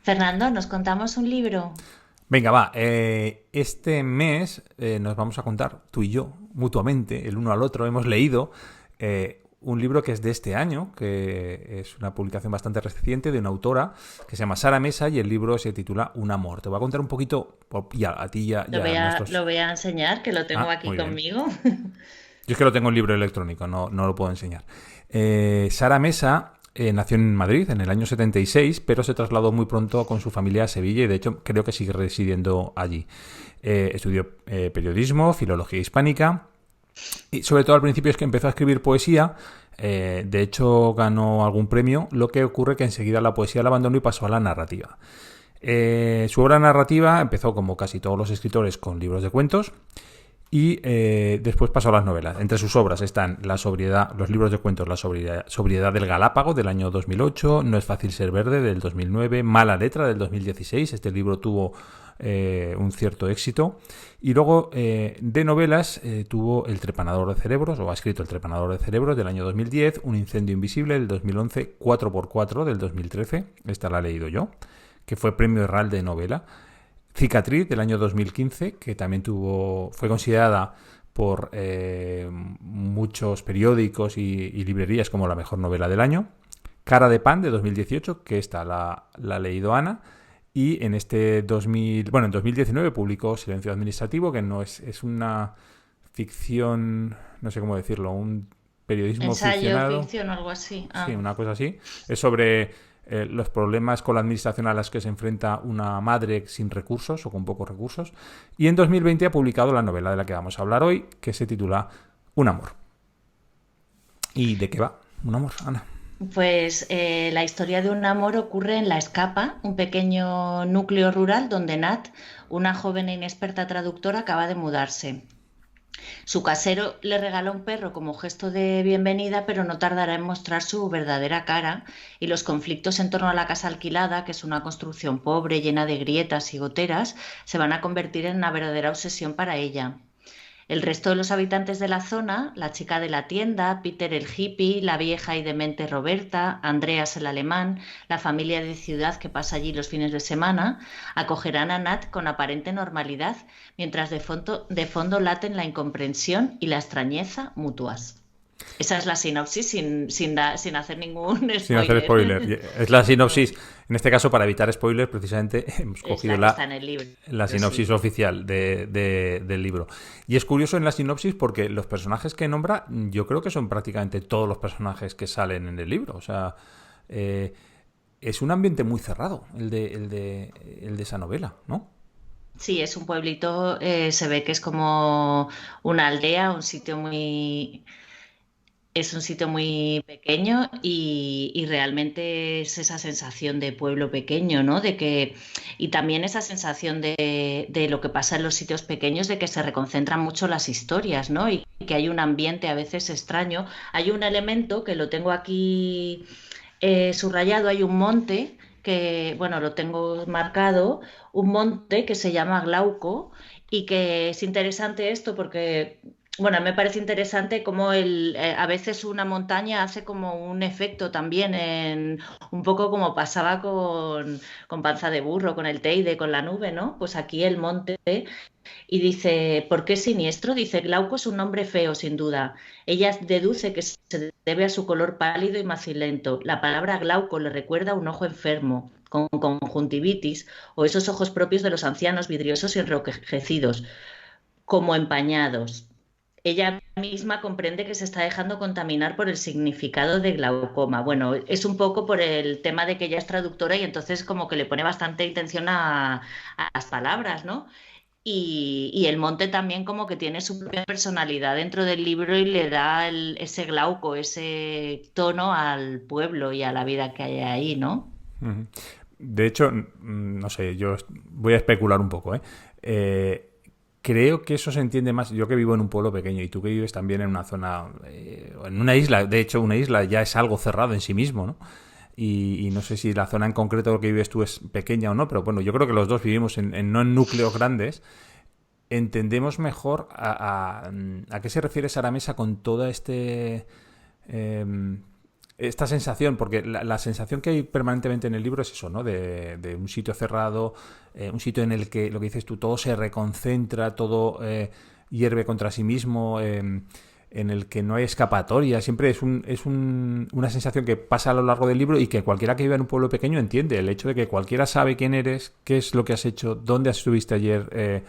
Fernando, ¿nos contamos un libro? Venga, va. Este mes nos vamos a contar, tú y yo, mutuamente, el uno al otro, hemos leído un libro que es de este año, que es una publicación bastante reciente de una autora que se llama Sara Mesa y el libro se titula Un amor. Te voy a contar un poquito, ya, a ti Lo ya voy a a, nuestros... lo voy a enseñar, que lo tengo Ah, aquí muy bien. conmigo. Yo es que lo tengo en libro electrónico, no lo puedo enseñar. Sara Mesa nació en Madrid en el año 76, pero se trasladó muy pronto con su familia a Sevilla y de hecho creo que sigue residiendo allí. Estudió periodismo, filología hispánica y sobre todo al principio es que empezó a escribir poesía. De hecho ganó algún premio, lo que ocurre que enseguida la poesía la abandonó y pasó a la narrativa. Su obra narrativa empezó como casi todos los escritores con libros de cuentos y después pasó a las novelas. Entre sus obras están La sobriedad, los libros de cuentos, La sobriedad del Galápago del año 2008, No es fácil ser verde del 2009, Mala letra del 2016. Este libro tuvo un cierto éxito. Y luego de novelas tuvo El trepanador de cerebros, o ha escrito El trepanador de cerebros del año 2010, Un incendio invisible del 2011, 4x4 del 2013. Esta la he leído yo, que fue premio Herral de novela. Cicatriz del año 2015, que también fue considerada por muchos periódicos y librerías como la mejor novela del año. Cara de pan de 2018, que esta la ha leído Ana. Y en en 2019 publicó Silencio Administrativo, que no es una ficción, no sé cómo decirlo, un periodismo Ensayo, ficcionado. ficción o algo así. Sí, Ah, una cosa así. Es sobre los problemas con la administración a las que se enfrenta una madre sin recursos o con pocos recursos. Y en 2020 ha publicado la novela de la que vamos a hablar hoy, que se titula Un amor. ¿Y de qué va? Un amor, Ana. pues la historia de un amor ocurre en La Escapa, un pequeño núcleo rural donde Nat, una joven e inexperta traductora, acaba de mudarse. Su casero le regala un perro como gesto de bienvenida, pero no tardará en mostrar su verdadera cara y los conflictos en torno a la casa alquilada, que es una construcción pobre, llena de grietas y goteras, se van a convertir en una verdadera obsesión para ella. El resto de los habitantes de la zona, la chica de la tienda, Peter el hippie, la vieja y demente Roberta, Andreas el alemán, la familia de ciudad que pasa allí los fines de semana, acogerán a Nat con aparente normalidad, mientras de fondo laten la incomprensión y la extrañeza mutuas. Esa es la sinopsis sin hacer ningún Sin hacer spoiler. spoiler. Es la No, sinopsis. En este caso, para evitar spoilers, precisamente hemos es cogido la que está en el libro, la sinopsis sí. oficial del libro. Y es curioso en la sinopsis porque los personajes que nombra, yo creo que son prácticamente todos los personajes que salen en el libro. O sea, eh, es un ambiente muy cerrado el de esa novela, ¿no? Sí, es un pueblito, se ve que es como una aldea, es un sitio muy pequeño y realmente es esa sensación de pueblo pequeño, ¿no? Y también esa sensación de lo que pasa en los sitios pequeños, de que se reconcentran mucho las historias, ¿no? Y que hay un ambiente a veces extraño. Hay un elemento que lo tengo aquí subrayado, hay un monte que, bueno, lo tengo marcado, un monte que se llama Glauco y que es interesante esto porque, bueno, me parece interesante cómo a veces una montaña hace como un efecto también un poco como pasaba con Panza de Burro, con el Teide, con la nube, ¿no? Pues aquí el monte y dice, ¿por qué siniestro? Dice, Glauco es un nombre feo, sin duda. Ella deduce que se debe a su color pálido y macilento. La palabra glauco le recuerda a un ojo enfermo, con conjuntivitis, o esos ojos propios de los ancianos vidriosos y enrojecidos, como empañados. Ella misma comprende que se está dejando contaminar por el significado de glaucoma. Bueno, es un poco por el tema de que ella es traductora y entonces como que le pone bastante intención a las palabras, ¿no? Y el monte también como que tiene su propia personalidad dentro del libro y le da ese glauco, ese tono al pueblo y a la vida que hay ahí, ¿no? Ujú. De hecho, no sé, yo voy a especular un poco, ¿eh? Eh, Creo que eso se entiende más. Yo que vivo en un pueblo pequeño y tú que vives también en una zona, en una isla, de hecho, una isla ya es algo cerrado en sí mismo, ¿no? Y no sé si la zona en concreto que vives tú es pequeña o no, pero bueno, yo creo que los dos vivimos no en núcleos grandes. Entendemos mejor a qué se refiere Sara Mesa con toda este. Eh, esta sensación, porque la sensación que hay permanentemente en el libro es eso, ¿no? De un sitio cerrado, un sitio en el que, lo que dices tú, todo se reconcentra, todo hierve contra sí mismo, en el que no hay escapatoria. Siempre una sensación que pasa a lo largo del libro y que cualquiera que viva en un pueblo pequeño entiende. El hecho de que cualquiera sabe quién eres, qué es lo que has hecho, dónde estuviste ayer,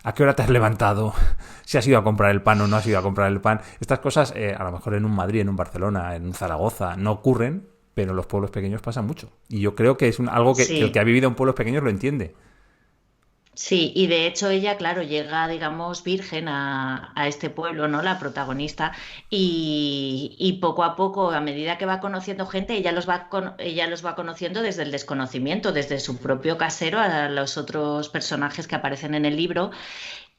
a qué hora te has levantado, si has ido a comprar el pan o no has ido a comprar el pan. Estas cosas, a lo mejor en un Madrid, en un Barcelona, en un Zaragoza, no ocurren, pero en los pueblos pequeños pasa mucho. Y yo creo que es algo que el que Sí. ha vivido en pueblos pequeños lo entiende. Sí, y de hecho ella, claro, llega, digamos, virgen a este pueblo, ¿no? La protagonista, y poco a poco, a medida que va conociendo gente, ella los va conociendo desde el desconocimiento, desde su propio casero a los otros personajes que aparecen en el libro.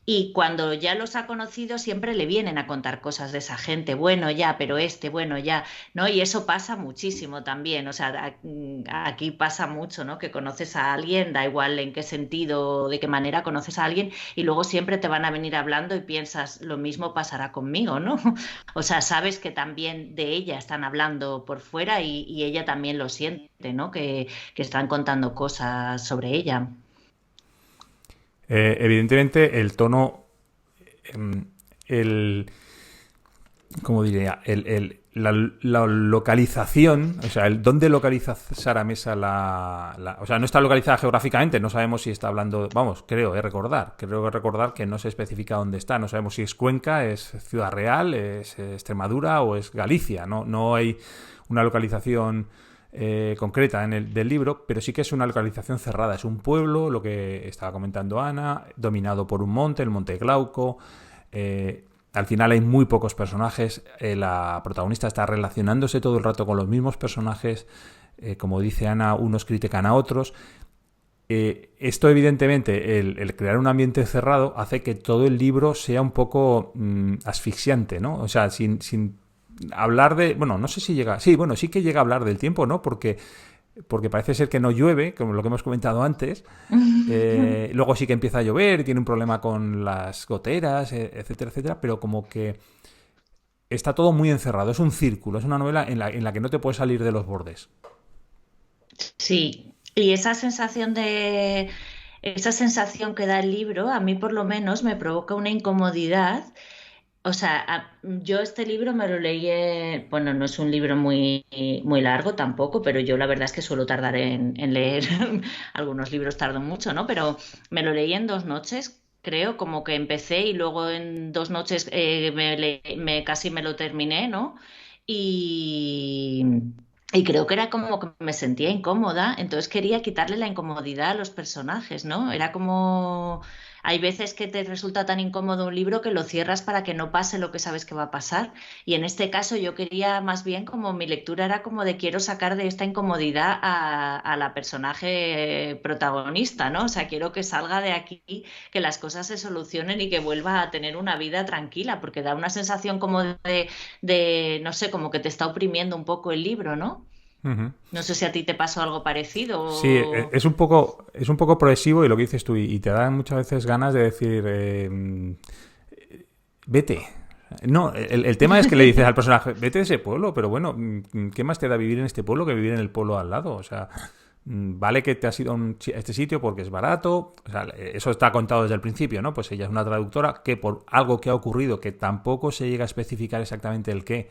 Y cuando ya los ha conocido, siempre le vienen a contar cosas de esa gente. Bueno, ya, pero bueno, ya, ¿no? Y eso pasa muchísimo también. O sea, aquí pasa mucho, ¿no? Que conoces a alguien, da igual en qué sentido, de qué manera conoces a alguien, y luego siempre te van a venir hablando y piensas, lo mismo pasará conmigo, ¿no? O sea, sabes que también de ella están hablando por fuera y ella también lo siente, ¿no? Que están contando cosas sobre ella. Evidentemente, el tono, em, el, ¿cómo diría? La localización, o sea, el dónde localiza Sara Mesa o sea, no está localizada geográficamente, no sabemos si está hablando, vamos, creo recordar que no se especifica dónde está, no sabemos si es Cuenca, es Ciudad Real, es Extremadura o es Galicia, no hay una localización concreta del libro, pero sí que es una localización cerrada, es un pueblo, lo que estaba comentando Ana, dominado por un monte, el Monte Glauco. Al final hay muy pocos personajes. La protagonista está relacionándose todo el rato con los mismos personajes. Como dice Ana, unos critican a otros. Esto, evidentemente, el crear un ambiente cerrado hace que todo el libro sea un poco asfixiante, ¿no? O sea, sin hablar de... Bueno, no sé si llega... Sí, bueno, sí que llega a hablar del tiempo, ¿no? Porque parece ser que no llueve, como lo que hemos comentado antes. Luego sí que empieza a llover, tiene un problema con las goteras, etcétera, etcétera, pero como que está todo muy encerrado, es un círculo, es una novela en la que no te puedes salir de los bordes. Sí, y esa sensación que da el libro, a mí por lo menos me provoca una incomodidad. O sea, yo este libro me lo leí, bueno, no es un libro muy largo tampoco, pero yo la verdad es que suelo tardar en leer, algunos libros tardan mucho, ¿no? Pero me lo leí en 2 noches, creo, como que empecé y luego en 2 noches casi me lo terminé, ¿no? Y, y creo que era como que me sentía incómoda, entonces quería quitarle la incomodidad a los personajes, ¿no? Era como... Hay veces que te resulta tan incómodo un libro que lo cierras para que no pase lo que sabes que va a pasar. Y en este caso yo quería más bien como mi lectura era como de quiero sacar de esta incomodidad a la personaje protagonista, ¿no? O sea, quiero que salga de aquí, que las cosas se solucionen y que vuelva a tener una vida tranquila, porque da una sensación como no sé, como que te está oprimiendo un poco el libro, ¿no? Ujú. No sé si a ti te pasó algo parecido. Sí, es un poco progresivo y lo que dices tú, y te dan muchas veces ganas de decir, vete. No, el tema es que le dices al personaje, vete de ese pueblo, pero bueno, ¿qué más te da vivir en este pueblo que vivir en el pueblo al lado? O sea, vale que te has ido a este sitio porque es barato, o sea, eso está contado desde el principio, ¿no? Pues ella es una traductora que por algo que ha ocurrido, que tampoco se llega a especificar exactamente el qué,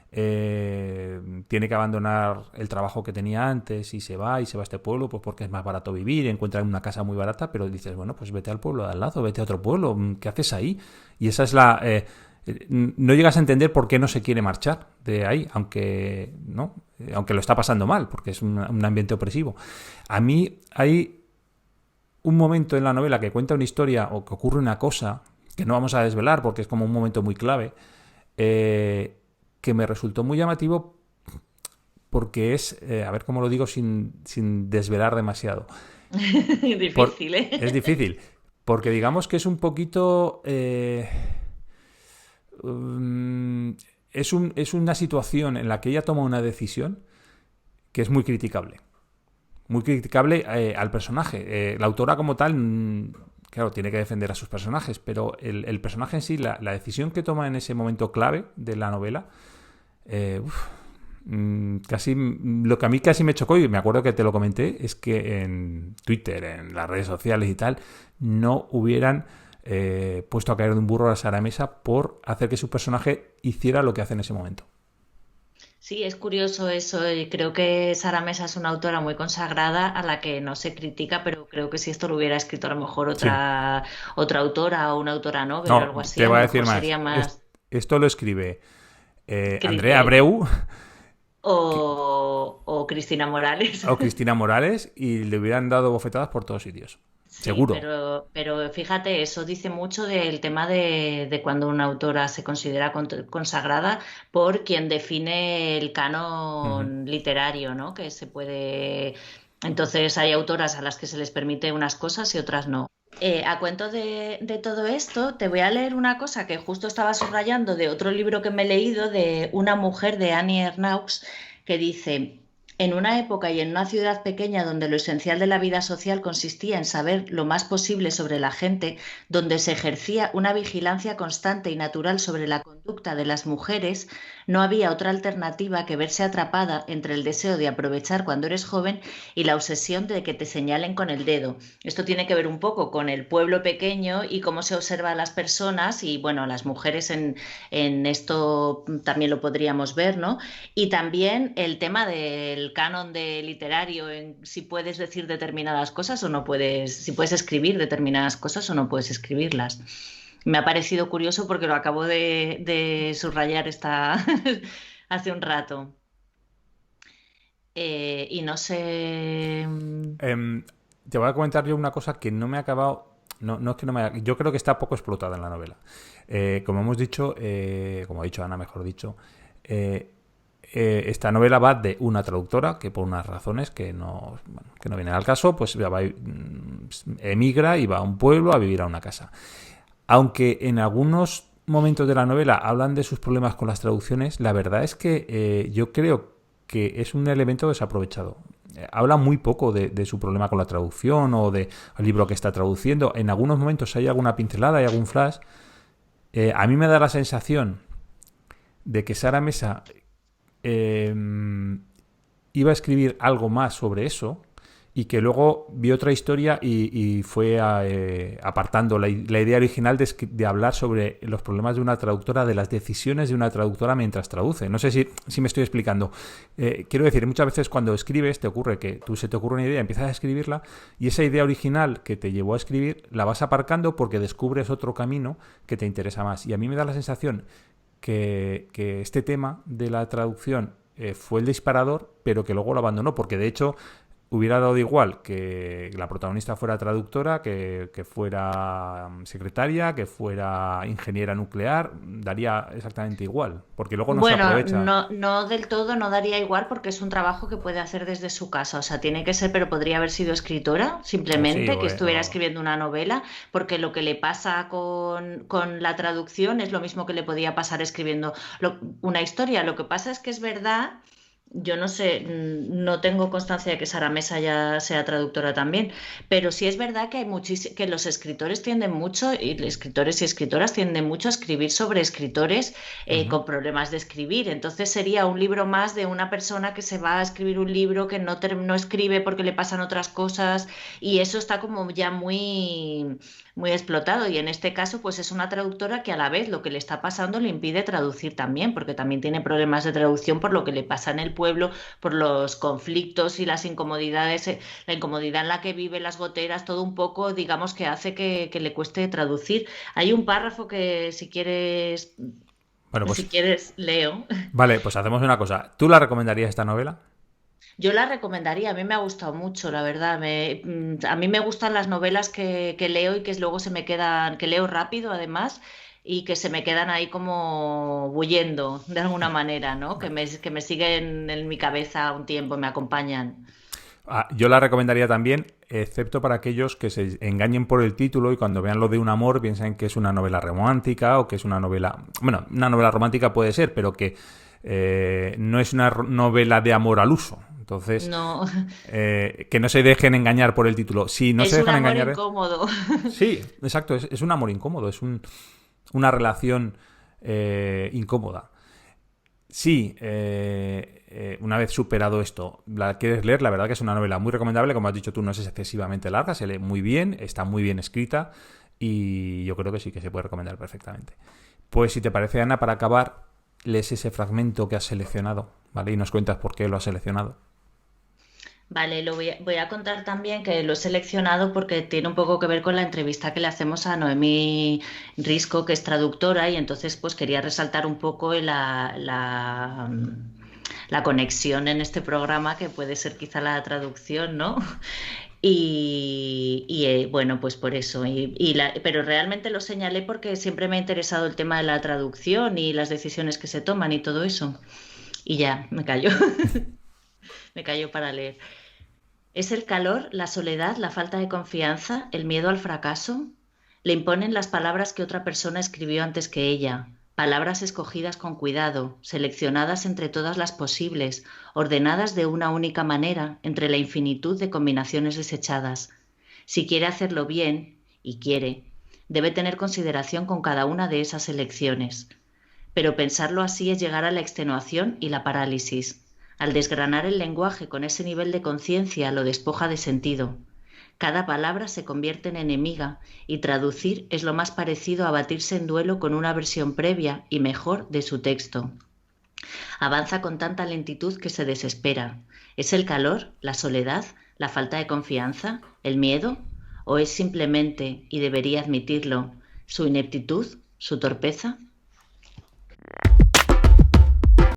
tiene que abandonar el trabajo que tenía antes y se va a este pueblo pues porque es más barato vivir, encuentra una casa muy barata, pero dices, bueno, pues vete al pueblo de al lado, vete a otro pueblo, ¿qué haces ahí? Y esa es no llegas a entender por qué no se quiere marchar de ahí, aunque no, aunque lo está pasando mal, porque es un ambiente opresivo. A mí hay un momento en la novela que cuenta una historia o que ocurre una cosa que no vamos a desvelar porque es como un momento muy clave, que me resultó muy llamativo porque a ver cómo lo digo sin desvelar demasiado. Difícil, Es ¿eh? difícil, porque digamos que es un poquito... es una situación en la que ella toma una decisión que es muy criticable. Muy criticable al personaje. La autora como tal, claro, tiene que defender a sus personajes, pero el personaje en sí, la decisión que toma en ese momento clave de la novela, Casi lo que a mí casi me chocó, y me acuerdo que te lo comenté, es que en Twitter, en las redes sociales y tal, no hubieran puesto a caer de un burro a Sara Mesa por hacer que su personaje hiciera lo que hace en ese momento. Sí, es curioso eso y creo que Sara Mesa es una autora muy consagrada a la que no se critica, pero creo que si esto lo hubiera escrito a lo mejor Sí. otra autora o una autora Nobel o No, algo así, te a lo voy a decir mejor más. sería más Esto lo escribe Andrea Cri- Abreu o Cristina Morales. o Cristina Morales y le hubieran dado bofetadas por todos sitios. Sí, Seguro. pero fíjate, eso dice mucho del tema de cuando una autora se considera consagrada por quien define el Ujú. canon literario, ¿no? Que se puede. Entonces hay autoras a las que se les permite unas cosas y otras no. A cuento de todo esto, te voy a leer una cosa que justo estaba subrayando de otro libro que me he leído de una mujer de Annie Ernaux que dice. En una época y en una ciudad pequeña donde lo esencial de la vida social consistía en saber lo más posible sobre la gente, donde se ejercía una vigilancia constante y natural sobre la conducta de las mujeres, no había otra alternativa que verse atrapada entre el deseo de aprovechar cuando eres joven y la obsesión de que te señalen con el dedo. Esto tiene que ver un poco con el pueblo pequeño y cómo se observa a las personas y, bueno, a las mujeres en esto también lo podríamos ver, ¿no? Y también el tema del canon de literario, en si puedes decir determinadas cosas o no puedes, si puedes escribir determinadas cosas o no puedes escribirlas. Me ha parecido curioso porque lo acabo de subrayar hace un rato. Y no sé. Em, Te voy a comentar yo una cosa que no me ha acabado. No, no es que no me haya, yo creo que está poco explotada en la novela. Como hemos dicho, como ha dicho Ana, mejor dicho, eh, esta novela va de una traductora que por unas razones bueno, que no vienen al caso, pues emigra y va a un pueblo a vivir a una casa. Aunque en algunos momentos de la novela hablan de sus problemas con las traducciones, la verdad es que yo creo que es un elemento desaprovechado. Habla muy poco de su problema con la traducción o del libro que está traduciendo. En algunos momentos hay alguna pincelada, hay algún flash. A mí me da la sensación de que Sara Mesa eh, iba a escribir algo más sobre eso y que luego vio otra historia y fue apartando la idea original de hablar sobre los problemas de una traductora, de las decisiones de una traductora mientras traduce. No sé si me estoy explicando. Quiero decir, muchas veces cuando escribes te ocurre que tú se te ocurre una idea, empiezas a escribirla y esa idea original que te llevó a escribir la vas aparcando porque descubres otro camino que te interesa más. Y a mí me da la sensación que este tema de la traducción fue el disparador, pero que luego lo abandonó, porque de hecho hubiera dado igual que la protagonista fuera traductora, que fuera secretaria, que fuera ingeniera nuclear, daría exactamente igual, porque luego no se Bueno, aprovecha. no del todo, no daría igual porque es un trabajo que puede hacer desde su casa. O sea, tiene que ser, pero podría haber sido escritora, O sí, simplemente, que estuviera escribiendo una novela, porque lo que le pasa con la traducción es lo mismo que le podía pasar escribiendo una historia. Lo que pasa es que es verdad. Yo no sé, no tengo constancia de que Sara Mesa ya sea traductora también, pero sí es verdad que hay que los escritores tienden mucho, y escritores y escritoras tienden mucho a escribir sobre escritores Ujú. con problemas de escribir. Entonces sería un libro más de una persona que se va a escribir un libro que no escribe porque le pasan otras cosas y eso está como ya muy explotado. Y en este caso, pues es una traductora que a la vez lo que le está pasando le impide traducir también, porque también tiene problemas de traducción por lo que le pasa en el pueblo, por los conflictos y las incomodidades, la incomodidad en la que vive, las goteras, todo un poco, digamos, que hace que le cueste traducir. Hay un párrafo que Bueno, pues si quieres, leo. vale, pues hacemos una cosa. ¿Tú la recomendarías esta novela? Yo la recomendaría, a mí me ha gustado mucho, la verdad. A mí me gustan las novelas que leo y que luego se me quedan, que leo rápido además y que se me quedan ahí como bullendo de alguna manera, ¿no? Que me siguen en mi cabeza un tiempo, me acompañan. Yo la recomendaría también, excepto para aquellos que se engañen por el título y cuando vean lo de un amor piensen que es una novela romántica o que es una novela... Bueno, una novela romántica puede ser, pero que no es una novela de amor al uso. Entonces, No, que no se dejen engañar por el título. Si no se es un dejan amor engañar... incómodo. Sí, exacto, es un amor incómodo, una relación incómoda. Sí, una vez superado esto, la quieres leer, la verdad que es una novela muy recomendable, como has dicho tú, no es excesivamente larga, se lee muy bien, está muy bien escrita y yo creo que sí que se puede recomendar perfectamente. Pues si te parece, Ana, para acabar, lees ese fragmento que has seleccionado, ¿vale? Y nos cuentas por qué lo has seleccionado. Vale, voy a contar también que lo he seleccionado porque tiene un poco que ver con la entrevista que le hacemos a Noemí Risco, que es traductora, y entonces pues quería resaltar un poco la conexión en este programa que puede ser quizá la traducción, ¿no? Bueno, pues por eso. Pero realmente lo señalé porque siempre me ha interesado el tema de la traducción y las decisiones que se toman y todo eso. Y ya, me callo, me callo para leer. ¿Es el calor, la soledad, la falta de confianza, el miedo al fracaso? Le imponen las palabras que otra persona escribió antes que ella, palabras escogidas con cuidado, seleccionadas entre todas las posibles, ordenadas de una única manera entre la infinitud de combinaciones desechadas. Si quiere hacerlo bien, y quiere, debe tener consideración con cada una de esas elecciones. Pero pensarlo así es llegar a la extenuación y la parálisis. Al desgranar el lenguaje con ese nivel de conciencia lo despoja de sentido. Cada palabra se convierte en enemiga y traducir es lo más parecido a batirse en duelo con una versión previa y mejor de su texto. Avanza con tanta lentitud que se desespera. ¿Es el calor, la soledad, la falta de confianza, el miedo? ¿O es simplemente, y debería admitirlo, su ineptitud, su torpeza?